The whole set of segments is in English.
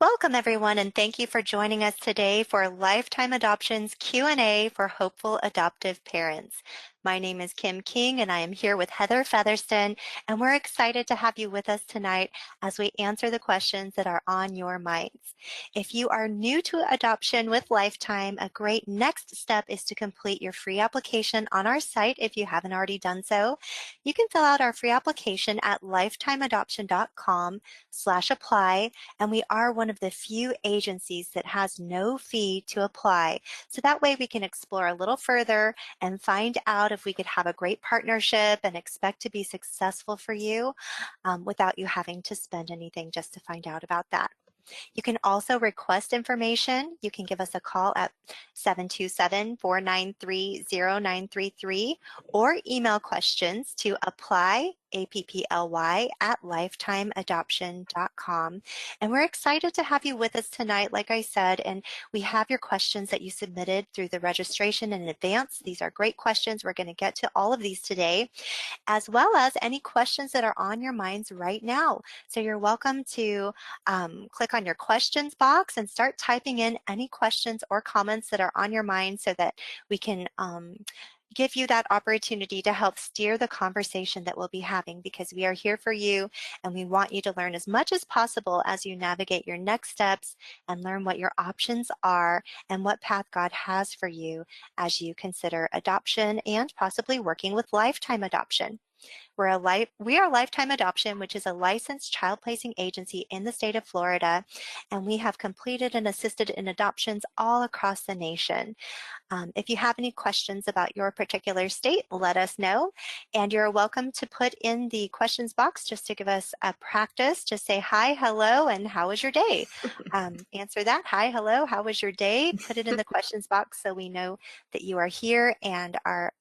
Welcome, everyone, and thank you for joining us today for Lifetime Adoptions Q&A for hopeful adoptive parents. My name is Kim King, and I am here with Heather Featherston, and we're excited to have you with us tonight as we answer the questions that are on your minds. If you are new to adoption with Lifetime, a great next step is to complete your free application on our site if you haven't already done so. You can fill out our free application at lifetimeadoption.com/apply, and we are one of the few agencies that has no fee to apply. So that way we can explore a little further and find out if we could have a great partnership and expect to be successful for you without you having to spend anything just to find out about that. You can also request information. You can give us a call at 727-493-0933 or email questions to apply, APPLY, at lifetimeadoption.com. And we're excited to have you with us tonight, like I said, and we have your questions that you submitted through the registration in advance. These are great questions. We're going to get to all of these today, as well as any questions that are on your minds right now. So you're welcome to click on your questions box and start typing in any questions or comments that are on your mind so that we can give you that opportunity to help steer the conversation that we'll be having, because we are here for you and we want you to learn as much as possible as you navigate your next steps and learn what your options are and what path God has for you as you consider adoption and possibly working with Lifetime Adoption. We are Lifetime Adoption, which is a licensed child placing agency in the state of Florida, and we have completed and assisted in adoptions all across the nation. If you have any questions about your particular state, let us know, and you're welcome to put in the questions box just to give us a practice. Just say hi, hello, and how was your day? Answer that. Hi, hello, how was your day? Put it in the questions box so we know that you are here and are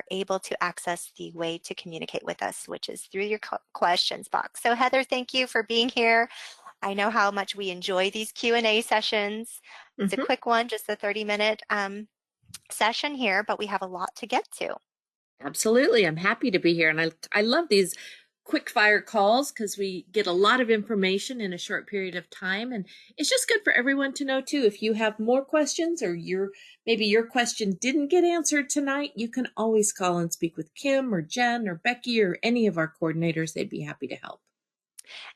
able to access the way to communicate with us, which is through your questions box. So Heather, thank you for being here. I know how much we enjoy these Q&A sessions. It's a quick one, just a 30-minute session here, but we have a lot to get to. Absolutely. I'm happy to be here. And I love these quick fire calls because we get a lot of information in a short period of time. And it's just good for everyone to know too. If you have more questions or maybe your question didn't get answered tonight, you can always call and speak with Kim or Jen or Becky or any of our coordinators. They'd be happy to help.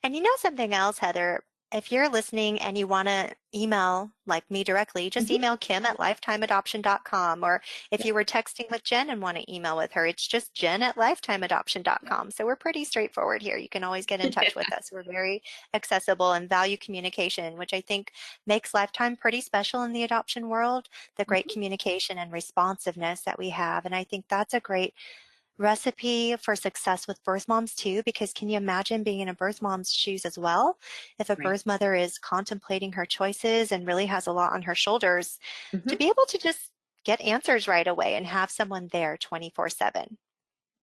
And you know something else, Heather? If you're listening and you want to email like me directly, just email Kim at lifetimeadoption.com. Or if you were texting with Jen and want to email with her, it's just Jen at lifetimeadoption.com. So we're pretty straightforward here. You can always get in touch with us. We're very accessible and value communication, which I think makes Lifetime pretty special in the adoption world, the great communication and responsiveness that we have. And I think that's a great recipe for success with birth moms too, because can you imagine being in a birth mom's shoes as well? If a birth mother is contemplating her choices and really has a lot on her shoulders, to be able to just get answers right away and have someone there 24/7.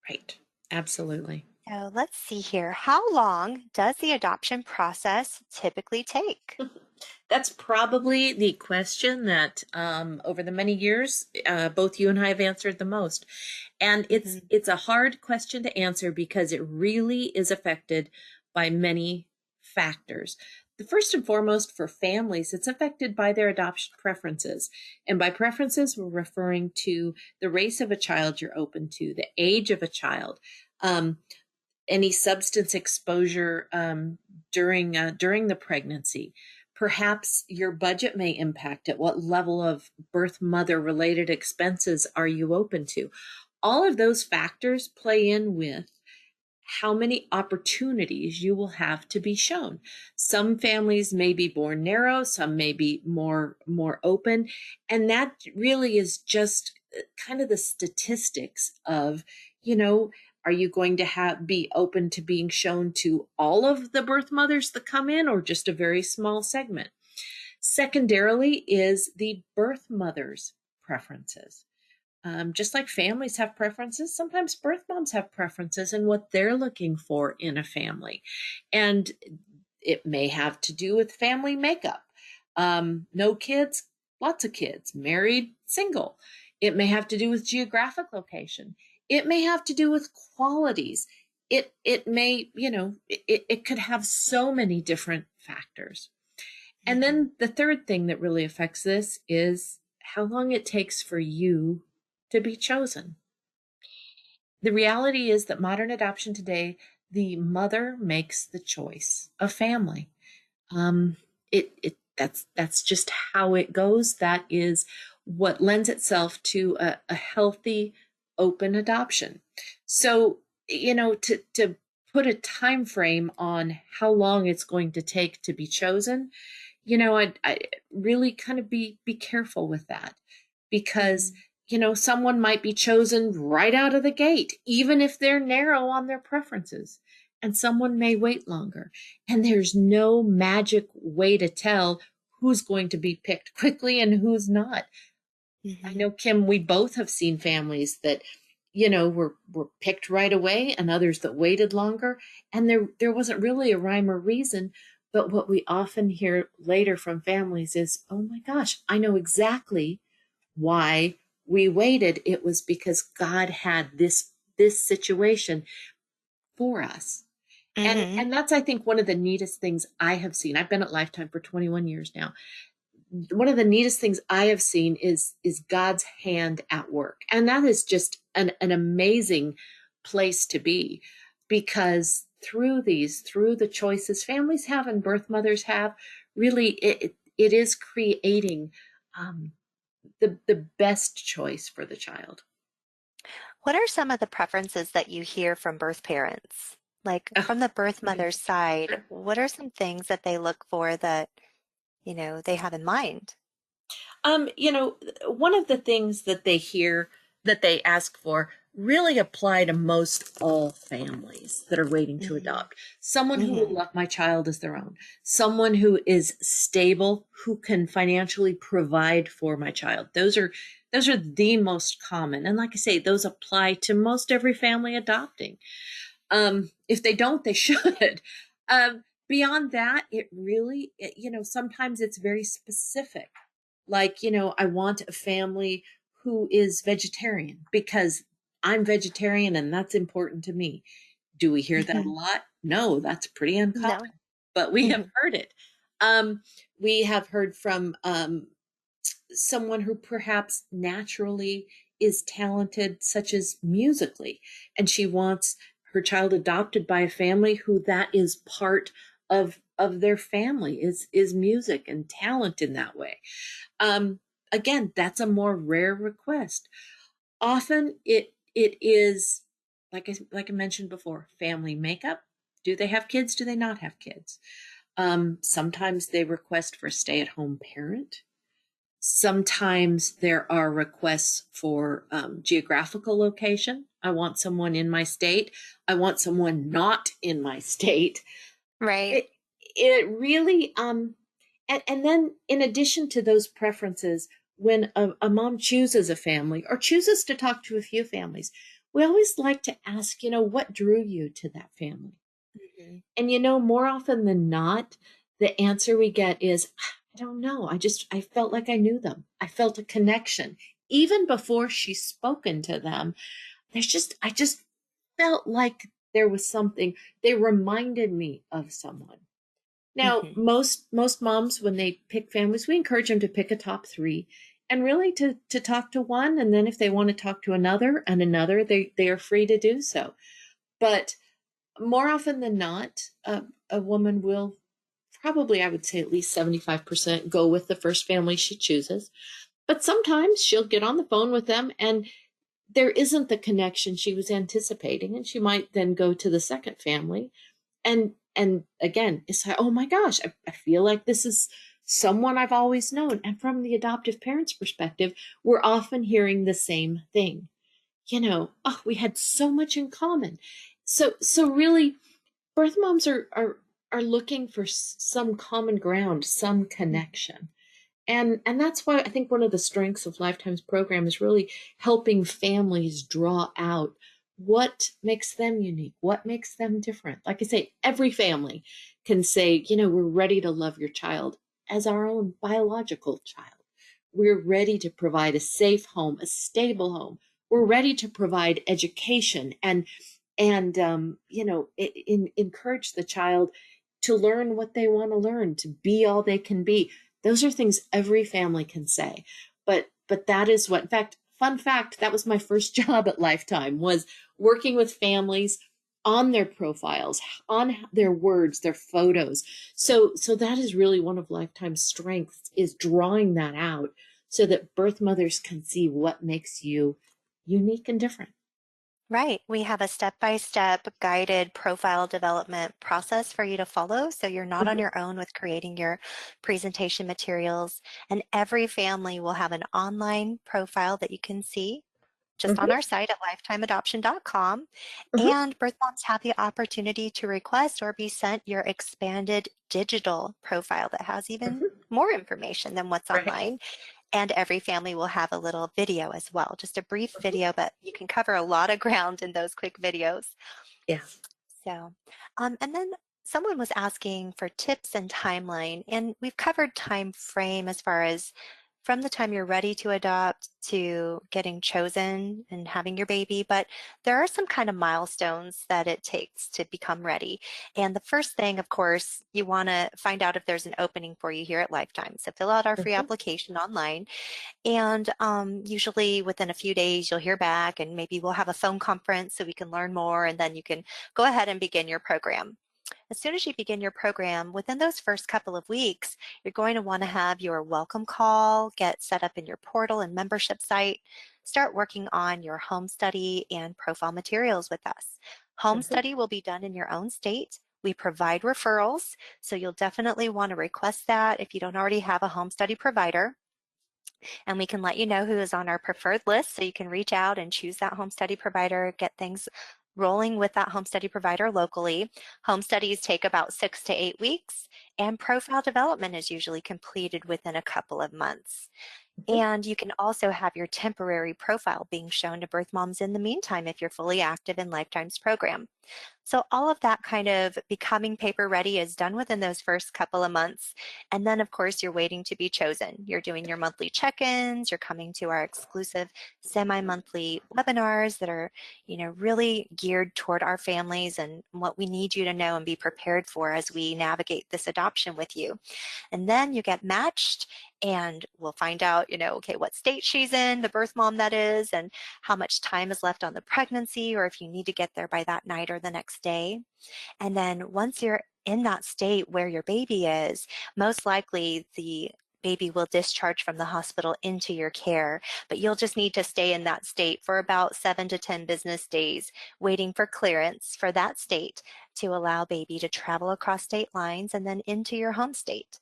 Right. Absolutely. So let's see here. How long does the adoption process typically take? That's probably the question that over the many years, both you and I have answered the most. And it's a hard question to answer because it really is affected by many factors. The first and foremost for families, it's affected by their adoption preferences. And by preferences, we're referring to the race of a child you're open to, the age of a child, any substance exposure during the pregnancy. Perhaps your budget may impact it. What level of birth mother related expenses are you open to? All of those factors play in with how many opportunities you will have to be shown. Some families may be more narrow, some may be more open, and that really is just kind of the statistics of, are you going to be open to being shown to all of the birth mothers that come in or just a very small segment? Secondarily is the birth mother's preferences. Just like families have preferences, sometimes birth moms have preferences in what they're looking for in a family. And it may have to do with family makeup. No kids, lots of kids, married, single. It may have to do with geographic location. It may have to do with qualities. it may, it could have so many different factors. And Mhm. then the third thing that really affects this is how long it takes for you to be chosen. The reality is that modern adoption today, the mother makes the choice of family. Um, that's just how it goes. That is what lends itself to a healthy, open adoption. So, to put a time frame on how long it's going to take to be chosen, I really kind of be careful with that, because Mhm. someone might be chosen right out of the gate, even if they're narrow on their preferences, and someone may wait longer. And there's no magic way to tell who's going to be picked quickly and who's not. I Mhm. know, Kim, we both have seen families that, were picked right away, and others that waited longer. And there wasn't really a rhyme or reason. But what we often hear later from families is, oh my gosh, I know exactly why we waited. It was because God had this situation for us. And Mhm. and that's, I think, one of the neatest things I have seen. I've been at Lifetime for 21 years now. One of the neatest things I have seen is God's hand at work. And that is just an amazing place to be, because through the choices families have and birth mothers have, really it is creating um, the best choice for the child. What are some of the preferences that you hear from birth parents? Like Oh, from the birth okay. mother's side, Sure. what are some things that they look for that, they have in mind? One of the things that they hear, that they ask for, really apply to most all families that are waiting to Mhm. adopt. Someone who will Mhm. love my child as their own. Someone who is stable, who can financially provide for my child. Those are the most common. And like I say, those apply to most every family adopting. If they don't, they should. Beyond that, sometimes it's very specific. Like, I want a family who is vegetarian because I'm vegetarian and that's important to me. Do we hear that a Mhm. lot? No, that's pretty uncommon, No. but we have Mhm. heard it. Um, we have heard from someone who perhaps naturally is talented, such as musically, and she wants her child adopted by a family who that is part of their family, is music and talent in that way. um Again, that's a more rare request. Often it is, like I mentioned before, family makeup. Do they have kids? Do they not have kids? Sometimes they request for a stay-at-home parent. Sometimes there are requests for geographical location. I want someone in my state. I want someone not in my state. Right. It really and then, in addition to those preferences, when a mom chooses a family or chooses to talk to a few families, we always like to ask, what drew you to that family? Mhm. And more often than not, the answer we get is, I don't know. I felt like I knew them. I felt a connection. Even before she's spoken to them, I just felt like there was something. They reminded me of someone. Now, Mhm. most moms, when they pick families, we encourage them to pick a top three, and really to talk to one, and then if they want to talk to another and another, they are free to do so. But more often than not, a woman will probably, I would say at least 75%, go with the first family she chooses. But sometimes she'll get on the phone with them and there isn't the connection she was anticipating, and she might then go to the second family. And again, it's like, oh my gosh, I feel like this is someone I've always known. And from the adoptive parent's perspective, we're often hearing the same thing. Oh, we had so much in common. So really, birth moms are looking for some common ground, some connection. And that's why I think one of the strengths of Lifetime's program is really helping families draw out what makes them unique, what makes them different. Like I say, every family can say, we're ready to love your child as our own biological child. We're ready to provide a safe home, a stable home. We're ready to provide education and encourage the child to learn what they want to learn, to be all they can be. Those are things every family can say. But that is what, in fact, fun fact, that was my first job at Lifetime, was working with families on their profiles, on their words, their photos. So that is really one of Lifetime's strengths, is drawing that out so that birth mothers can see what makes you unique and different. Right. We have a step-by-step guided profile development process for you to follow. So you're not on Mhm, your own with creating your presentation materials. And every family will have an online profile that you can see just on mhm, our site at lifetimeadoption.com. mhm, And birth moms have the opportunity to request or be sent your expanded digital profile that has even mhm. more information than what's Right. online. And every family will have a little video as well, just a brief Mhm. video, but you can cover a lot of ground in those quick videos. Yeah. So, and then someone was asking for tips and timeline, and we've covered time frame as far as from the time you're ready to adopt to getting chosen and having your baby, but there are some kind of milestones that it takes to become ready. And the first thing, of course, you want to find out if there's an opening for you here at Lifetime. So fill out our free Mhm, application online, and usually within a few days, you'll hear back, and maybe we'll have a phone conference so we can learn more, and then you can go ahead and begin your program. As soon as you begin your program, within those first couple of weeks, you're going to want to have your welcome call, get set up in your portal and membership site, start working on your home study and profile materials with us. Home mhm, study will be done in your own state. We provide referrals, so you'll definitely want to request that if you don't already have a home study provider, and we can let you know who is on our preferred list, so you can reach out and choose that home study provider, get things rolling with that home study provider locally. Home studies take about 6 to 8 weeks, and profile development is usually completed within a couple of months. mhm. And you can also have your temporary profile being shown to birth moms in the meantime if you're fully active in Lifetime's program. So all of that kind of becoming paper ready is done within those first couple of months. And then of course you're waiting to be chosen. You're doing your monthly check-ins, you're coming to our exclusive semi-monthly webinars that are, really geared toward our families and what we need you to know and be prepared for as we navigate this adoption with you. And then you get matched, and we'll find out, okay, what state she's in, the birth mom that is, and how much time is left on the pregnancy, or if you need to get there by that night or the next day. And then once you're in that state where your baby is, most likely the baby will discharge from the hospital into your care, but you'll just need to stay in that state for about 7 to 10 business days, waiting for clearance for that state to allow baby to travel across state lines and then into your home state.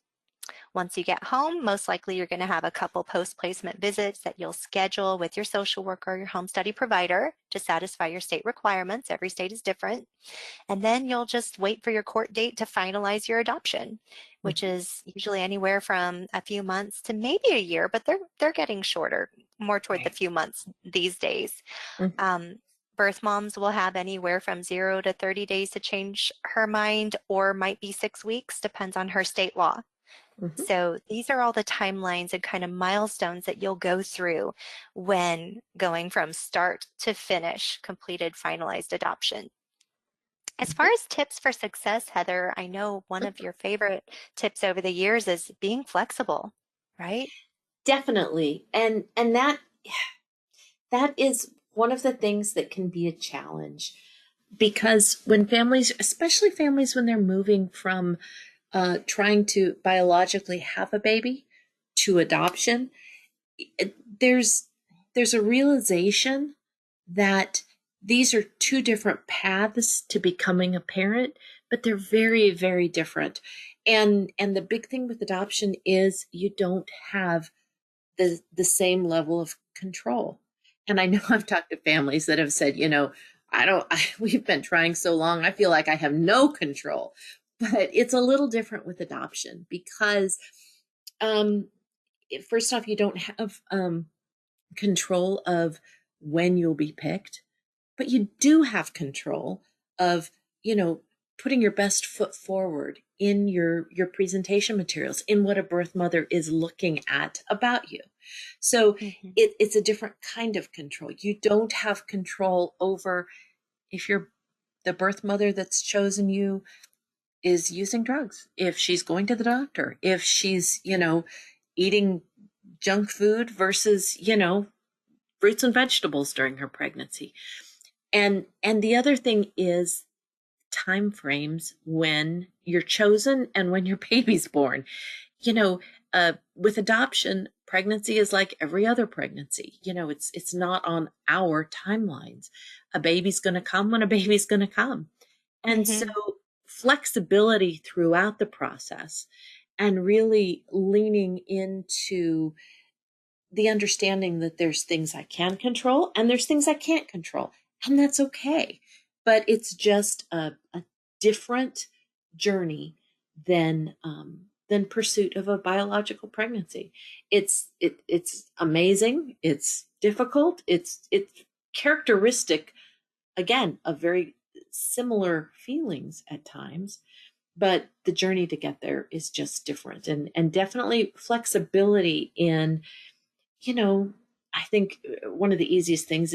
Once you get home, most likely you're going to have a couple post-placement visits that you'll schedule with your social worker or your home study provider to satisfy your state requirements. Every state is different. And then you'll just wait for your court date to finalize your adoption, which Mhm, is usually anywhere from a few months to maybe a year, but they're getting shorter, more toward the right. few months these days. Mhm, Um, Birth moms will have anywhere from 0 to 30 days to change her mind, or might be 6 weeks, depends on her state law. mhm. So these are all the timelines and kind of milestones that you'll go through when going from start to finish completed finalized adoption. As far Mhm. as tips for success, Heather, I know one of your favorite tips over the years is being flexible, right? Definitely. And that is one of the things that can be a challenge, because when families, especially families when they're moving from trying to biologically have a baby to adoption, it- there's there's a realization that these are two different paths to becoming a parent, but they're very, very different. And the big thing with adoption is you don't have the same level of control. And I know I've talked to families that have said, I don't, we've been trying so long, I feel like I have no control. But it's a little different with adoption because, um, first off, you don't have control of when you'll be picked, but you do have control of, you know, putting your best foot forward in your presentation materials, in what a birth mother is looking at about you. So Hmm. it's a different kind of control. You don't have control over if your the birth mother that's chosen you is using drugs, if she's going to the doctor, if she's, eating junk food versus, fruits and vegetables during her pregnancy. And the other thing is time frames when you're chosen and when your baby's born. You know, with adoption, pregnancy is like every other pregnancy. It's not on our timelines. A baby's going to come when a baby's going to come. And so Mm-hmm. flexibility throughout the process and really leaning into the understanding that there's things I can control and there's things I can't control, and that's okay. But it's just a different journey than pursuit of a biological pregnancy. It's amazing. It's difficult. It's characteristic, again, of very similar feelings at times, but the journey to get there is just different, and definitely flexibility in, you know, I think one of the easiest things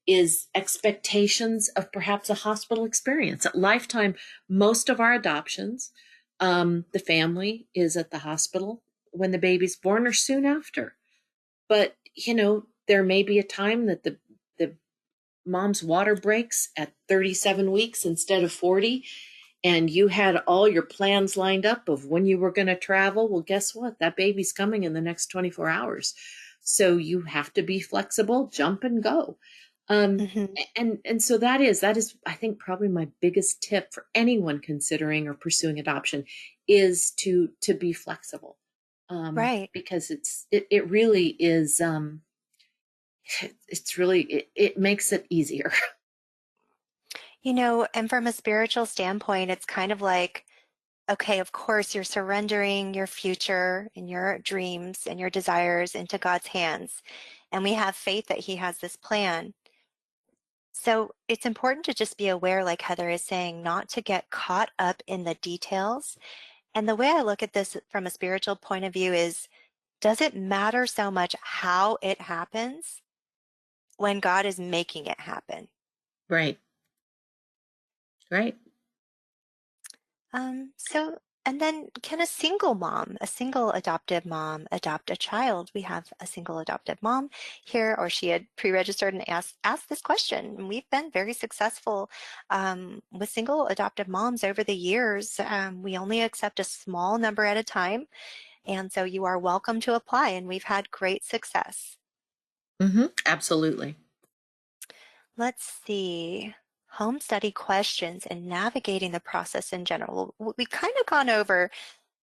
is expectations of perhaps a hospital experience. At Lifetime, most of our adoptions, the family is at the hospital when the baby's born or soon after. But there may be a time that the mom's water breaks at 37 weeks instead of 40, and you had all your plans lined up of when you were going to travel. Well, guess what? That baby's coming in the next 24 hours. So you have to be flexible, jump and go. Mm-hmm. And so that is, I think, probably my biggest tip for anyone considering or pursuing adoption is to be flexible. Right. Because it really is, it's really, it makes it easier. And from a spiritual standpoint, it's kind of like, okay, of course, you're surrendering your future and your dreams and your desires into God's hands. And we have faith that He has this plan. So it's important to just be aware, like Heather is saying, not to get caught up in the details. And the way I look at this from a spiritual point of view is, does it matter so much how it happens when God is making it happen? Right. Right. So, and then can a single adoptive mom adopt a child? We have a single adoptive mom here, or she had pre-registered and asked this question. And we've been very successful with single adoptive moms over the years. We only accept a small number at a time. And so you are welcome to apply, and we've had great success. Absolutely. Let's see. Home study questions and navigating the process in general. We've kind of gone over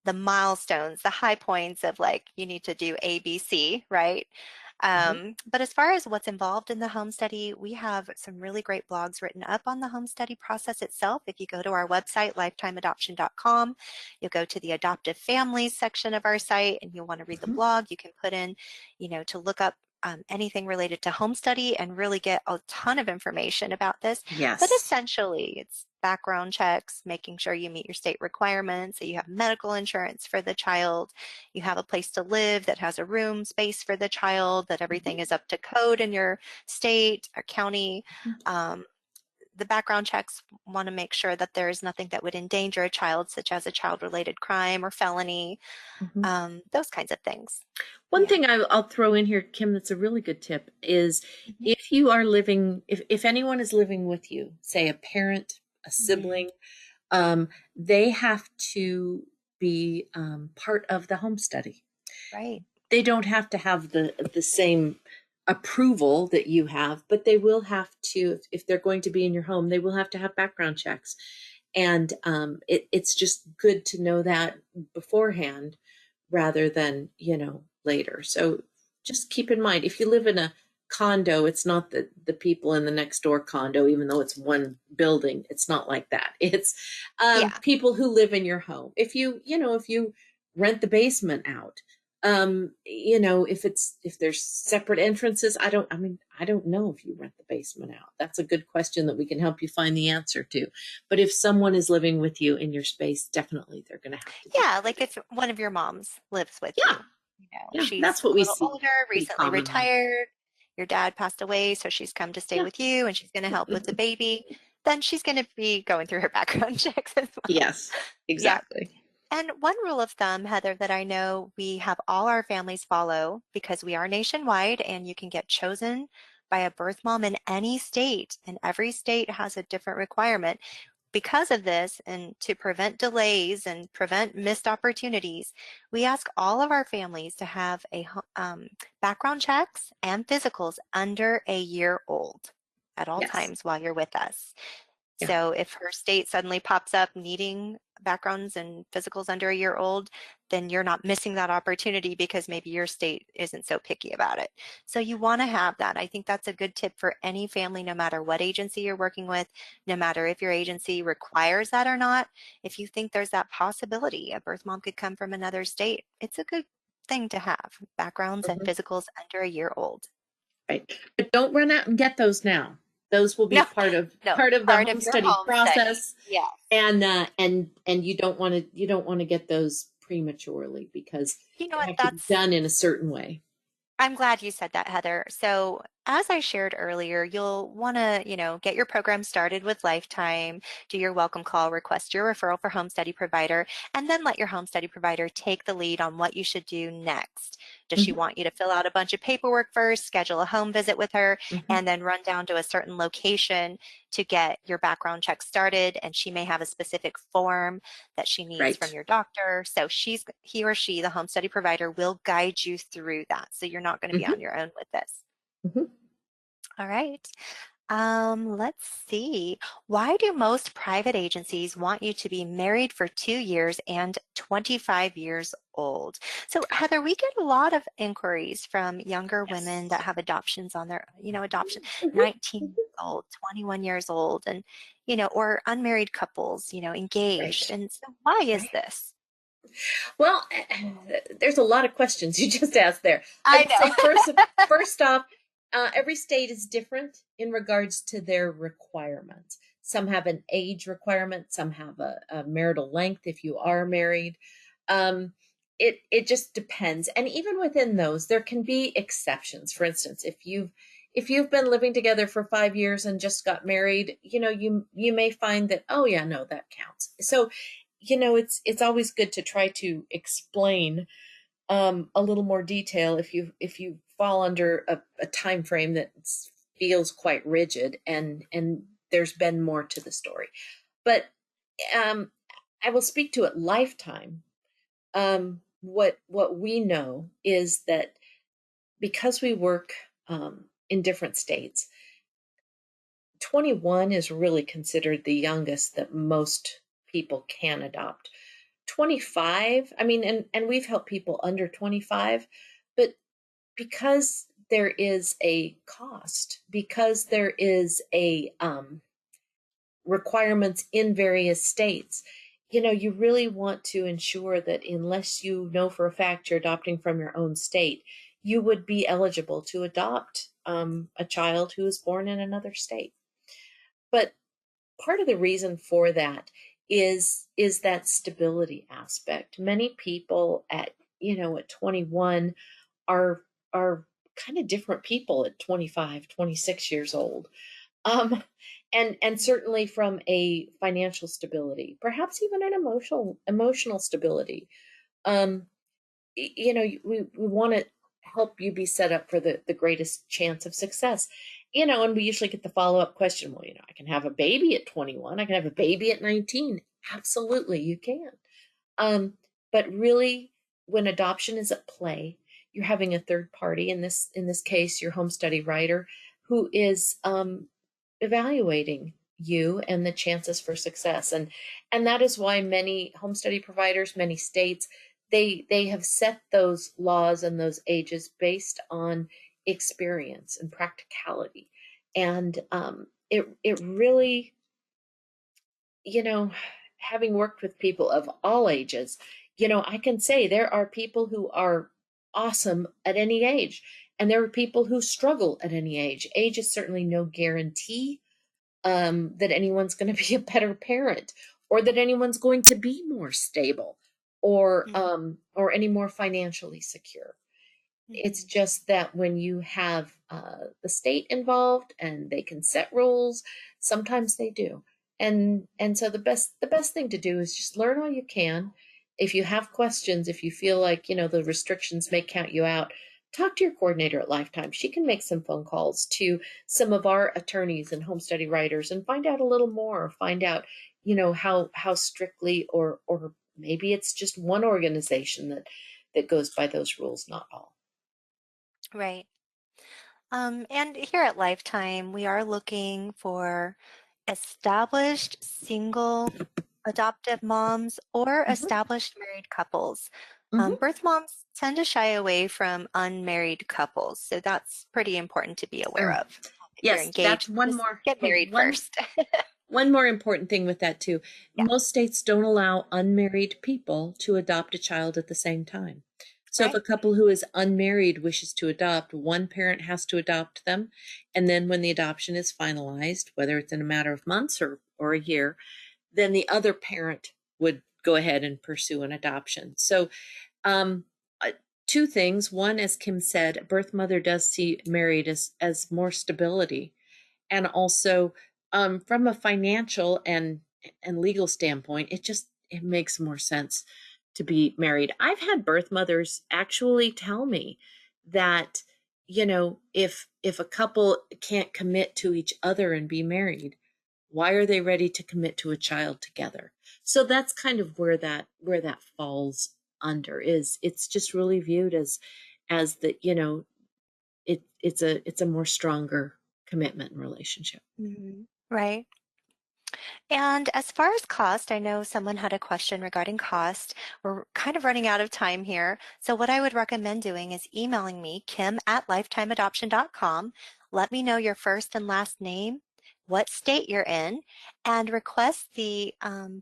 the milestones, the high points of like, you need to do A, B, C, right? Mhm. But as far as what's involved in the home study, we have some really great blogs written up on the home study process itself. If you go to our website, lifetimeadoption.com, you'll go to the adoptive families section of our site and you'll want to read the Mhm. blog. You can put in, to look up anything related to home study and really get a ton of information about this. But Yes. essentially, it's background checks, making sure you meet your state requirements, that you have medical insurance for the child, you have a place to live that has a room space for the child, that everything Mhm. is up to code in your state or county. Mhm. Um, the background checks want to make sure that there is nothing that would endanger a child, such as a child-related crime or felony, Mhm. those kinds of things. One Yeah. thing I'll throw in here, Kim, that's a really good tip is, Mhm. if you are living, if anyone is living with you, say a parent, a Mhm. sibling, they have to be part of the home study. Right. They don't have to have the same approval that you have, but they will have to, if they're going to be in your home, they will have to have background checks. And it's just good to know that beforehand rather than, later. So just keep in mind, if you live in a condo, it's not the people in the next door condo, even though it's one building, it's not like that. It's Yeah. people who live in your home. If you rent the basement out, if there's separate entrances, I don't know if you rent the basement out. That's a good question that we can help you find the answer to. But if someone is living with you in your space, definitely they're going to have to be Yeah, part of like it. if one of your moms lives with Yeah. you, Yeah, she's that's what a we little see older, pretty recently commonly. retired, your dad passed away, so she's come to stay Yeah. with you and she's going to help with the baby. then she's going to be going through her background checks as well. Yes, Yeah. exactly. And one rule of thumb, Heather, that I know we have all our families follow because we are nationwide and you can get chosen by a birth mom in any state, and every state has a different requirement. Because of this, and to prevent delays and prevent missed opportunities, we ask all of our families to have background checks and physicals under a year old at all Yes. times while you're with us. Yeah. So if her state suddenly pops up needing backgrounds and physicals under a year old, then you're not missing that opportunity because maybe your state isn't so picky about it. So you want to have that. I think that's a good tip for any family, no matter what agency you're working with, no matter if your agency requires that or not. If you think there's that possibility, a birth mom could come from another state, it's a good thing to have backgrounds and Mhm. physicals under a year old. Right. But don't run out and get those now. Those will be No, part of no, the part of home your study home study. process. Yes. And you don't want to get those prematurely because You know they what? have to be done in a certain way. I'm glad you said that, Heather. So, as I shared earlier, you'll want to, get your program started with Lifetime, do your welcome call, request your referral for home study provider, and then let your home study provider take the lead on what you should do next. Does she Mhm, want you to fill out a bunch of paperwork first, schedule a home visit with her, mhm. and then run down to a certain location to get your background check started? And she may have a specific form that she needs from Right. your doctor. So he or she, the home study provider, will guide you through that. So you're not going to be Mhm, on your own with this. mhm. All right. Let's see. Why do most private agencies want you to be married for 2 years and 25 years old? So, Heather, we get a lot of inquiries from younger women that Yes. have adoptions on their, adoption, Mhm, 19 years mhm. old, 21 years old, and, or unmarried couples, engaged. Right. And so, why is Right. this? Well, there's a lot of questions you just asked there. I I would say know. first off, every state is different in regards to their requirements. Some have an age requirement, some have a marital length if you are married. Um, it just depends, and even within those, there can be exceptions. For instance, if you've been living together for 5 years and just got married, you may find that, oh yeah, no, that counts. So it's always good to try to explain a little more detail if you fall under a time frame that feels quite rigid, and there's been more to the story. But um I will speak to it. Lifetime. What we know is that because we work in different states, 21 is really considered the youngest that most people can adopt. 25, I mean, and we've helped people under 25, but because there is a cost, because there is a requirements in various states, you really want to ensure that unless you know for a fact you're adopting from your own state, you would be eligible to adopt a child who is born in another state. But part of the reason for that is that stability aspect. Many people at 21 are are kind of different people at 25, 26 years old. um and certainly from a financial stability, perhaps even an emotional stability. um we want to help you be set up for the greatest chance of success. And we usually get the follow-up question, well, I can have a baby at 21, I can have a baby at 19. Absolutely, you can. um but really, when adoption is at play, you're having a third party, in this case your home study writer, who is evaluating you and the chances for success. And that is why many home study providers, many states, they have set those laws and those ages based on experience and practicality. And it really, you know having worked with people of all ages, I can say there are people who are awesome at any age, and there are people who struggle at any age. Age is certainly no guarantee that anyone's going to be a better parent, or that anyone's going to be more stable, Mhm, or any more financially secure. It's mhm. just that when you have the state involved and they can set rules, Sometimes they do. And so the best thing to do is just learn all you can. If you have questions, if you feel like, the restrictions may count you out, talk to your coordinator at Lifetime. She can make some phone calls to some of our attorneys and home study writers and find out a little more, find out, how strictly, or maybe it's just one organization that goes by those rules, not all. Right. And here at Lifetime, we are looking for established single adoptive moms or Mhm, established married couples. mhm. Birth moms tend to shy away from unmarried couples, so that's pretty important to be aware Oh, of. If you're yes, that's engaged, one just more get married one first. one more important thing with that too. Yeah, Most states don't allow unmarried people to adopt a child at the same time. So if right. a couple who is unmarried wishes to adopt, one parent has to adopt them, and then when the adoption is finalized, whether it's in a matter of months or a year, then the other parent would go ahead and pursue an adoption. So um, uh, two things. One, as Kim said, a birth mother does see married as more stability, and also from a financial and legal standpoint, it makes more sense to be married. I've had birth mothers actually tell me that, if a couple can't commit to each other and be married, why are they ready to commit to a child together? So that's kind of where that falls under. Is it's just really viewed as the, it's a more stronger commitment and relationship. Right. And as far as cost, I know someone had a question regarding cost. We're kind of running out of time here. So what I would recommend doing is emailing me, kim@lifetimeadoption.com. Let me know your first and last name, what state you're in, and request the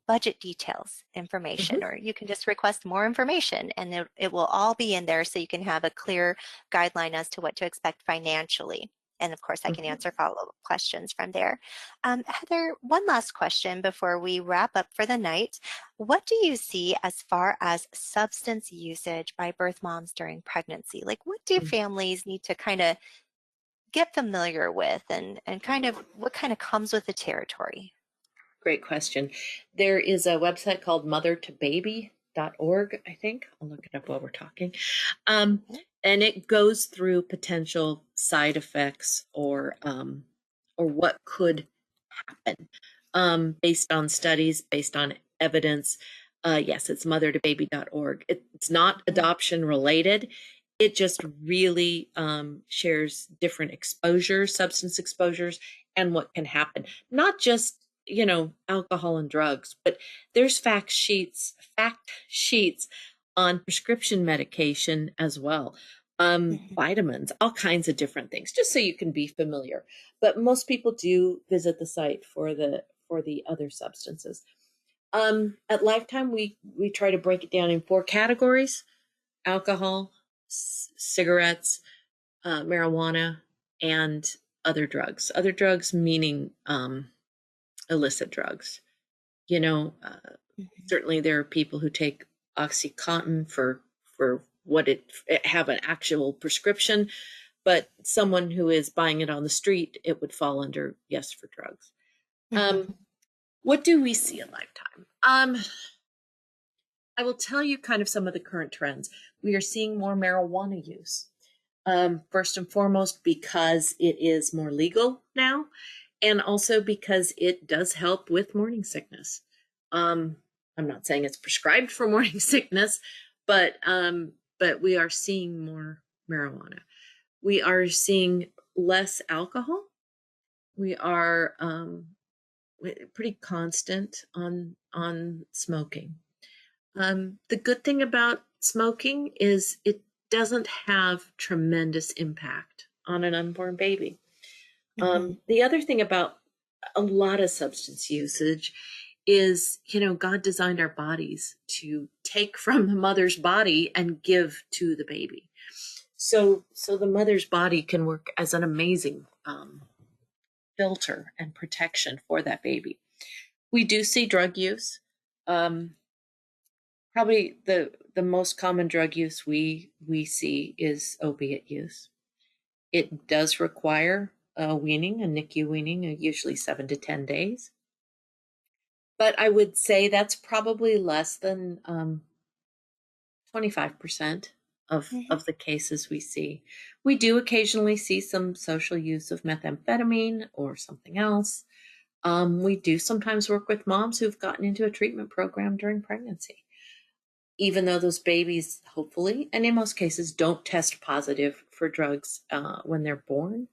budget details information, Mhm, or you can just request more information and it will all be in there so you can have a clear guideline as to what to expect financially. And of course, I can mhm. answer follow-up questions from there. Heather, one last question before we wrap up for the night. What do you see as far as substance usage by birth moms during pregnancy? Like, what do Mm, families need to kind of get familiar with and kind of what kind of comes with the territory? Great question. There is a website called mothertobaby.org, I think. I'll look it up while we're talking. Um, and it goes through potential side effects or what could happen based on studies, based on evidence. Yes, it's mothertobaby.org. It's not Mhm. adoption related. It just really shares different exposures, substance exposures, and what can happen. Not just alcohol and drugs, but there's fact sheets on prescription medication as well, Mhm. vitamins, all kinds of different things, just so you can be familiar. But most people do visit the site for the other substances. At Lifetime, we try to break it down in four categories: alcohol, cigarettes, marijuana, and other drugs. Other drugs meaning illicit drugs. You know, uh, Mhm. Certainly there are people who take OxyContin for what it have an actual prescription, but someone who is buying it on the street, it would fall under yes for drugs. Mhm. Um, what do we see in Lifetime? I will tell you kind of some of the current trends. We are seeing more marijuana use. First and foremost, because it is more legal now, and also because it does help with morning sickness. Um, I'm not saying it's prescribed for morning sickness, but we are seeing more marijuana. We are seeing less alcohol. We are pretty constant on smoking. The good thing about smoking is it doesn't have tremendous impact on an unborn baby. Mhm. The other thing about a lot of substance usage is, God designed our bodies to take from the mother's body and give to the baby. So the mother's body can work as an amazing filter and protection for that baby. We do see drug use. Um, Probably the most common drug use we see is opiate use. It does require weaning, a NICU weaning, usually 7 to 10 days. But I would say that's probably less than 25% Hmm. of the cases we see. We do occasionally see some social use of methamphetamine or something else. We do sometimes work with moms who've gotten into a treatment program during pregnancy. Even though those babies, hopefully, and in most cases, don't test positive for drugs when they're born,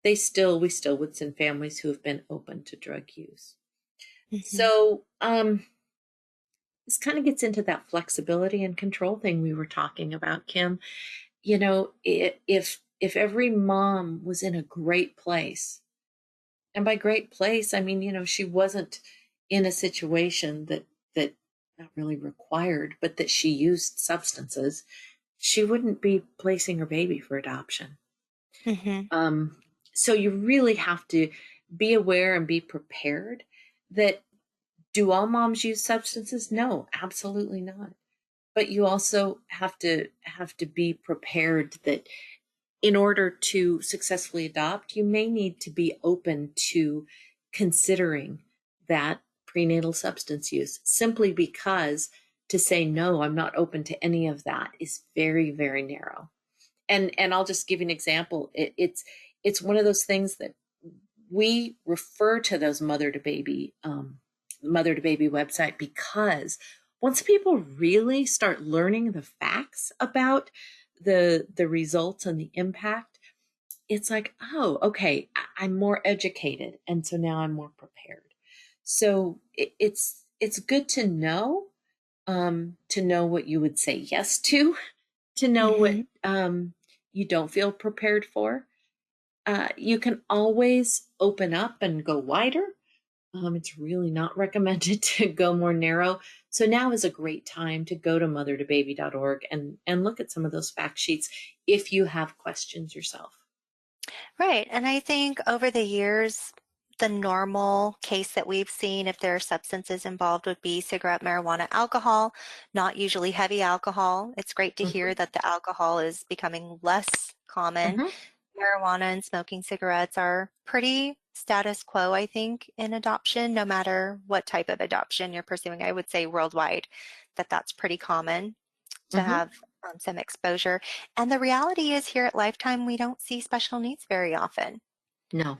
we still would send families who have been open to drug use. Hmm. So this kind of gets into that flexibility and control thing we were talking about, Kim. You know, if every mom was in a great place, and by great place, I mean, she wasn't in a situation that not really required, but that she used substances, she wouldn't be placing her baby for adoption. Hmm. Um, so you really have to be aware and be prepared that do all moms use substances? No, absolutely not. But you also have to be prepared that in order to successfully adopt, you may need to be open to considering that prenatal substance use, simply because to say no, I'm not open to any of that is very, very narrow. And I'll just give you an example. It's one of those things that we refer to those mother to baby website, because once people really start learning the facts about the results and the impact, it's like, oh, okay, I'm more educated, and so now I'm more prepared. So it's good to know what you would say yes to know what Hmm. you don't feel prepared for. You can always open up and go wider. It's really not recommended to go more narrow. So now is a great time to go to mothertobaby.org and look at some of those fact sheets if you have questions yourself. Right. And I think over the years, the normal case that we've seen, if there are substances involved, would be cigarette, marijuana, alcohol, not usually heavy alcohol. It's great to hear Hmm. that the alcohol is becoming less common. Hmm. Marijuana and smoking cigarettes are pretty status quo, I think, in adoption, no matter what type of adoption you're pursuing. I would say worldwide that that's pretty common to Hmm. have some exposure. And the reality is here at Lifetime, we don't see special needs very often. No.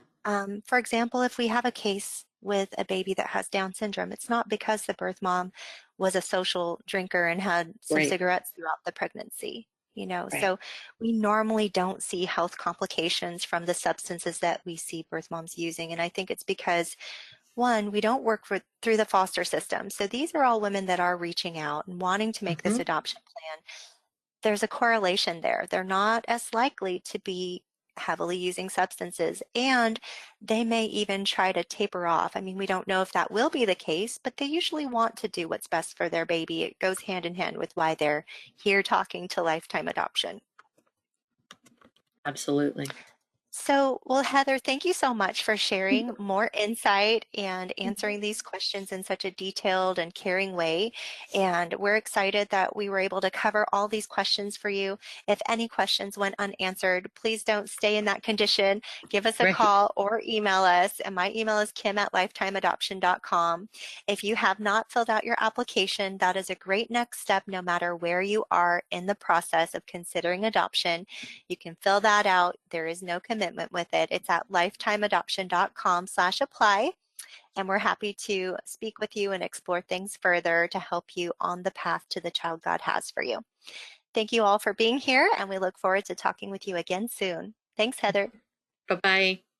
For example, if we have a case with a baby that has Down syndrome, it's not because the birth mom was a social drinker and had some Right. cigarettes throughout the pregnancy. Right. So we normally don't see health complications from the substances that we see birth moms using. And I think it's because, one, we don't work through the foster system. So these are all women that are reaching out and wanting to make this Hmm. adoption plan. There's a correlation there. They're not as likely to be heavily using substances, and they may even try to taper off. I mean, we don't know if that will be the case, but they usually want to do what's best for their baby. It goes hand in hand with why they're here talking to Lifetime Adoption. Absolutely. So, well, Heather, thank you so much for sharing more insight and answering these questions in such a detailed and caring way. And we're excited that we were able to cover all these questions for you. If any questions went unanswered, please don't stay in that condition. Give us a Right. call or email us. And my email is kim@lifetimeadoption.com. If you have not filled out your application, that is a great next step no matter where you are in the process of considering adoption. You can fill that out. There is no commitment with it. It's at lifetimeadoption.com/apply. And we're happy to speak with you and explore things further to help you on the path to the child God has for you. Thank you all for being here, and we look forward to talking with you again soon. Thanks, Heather. Bye bye.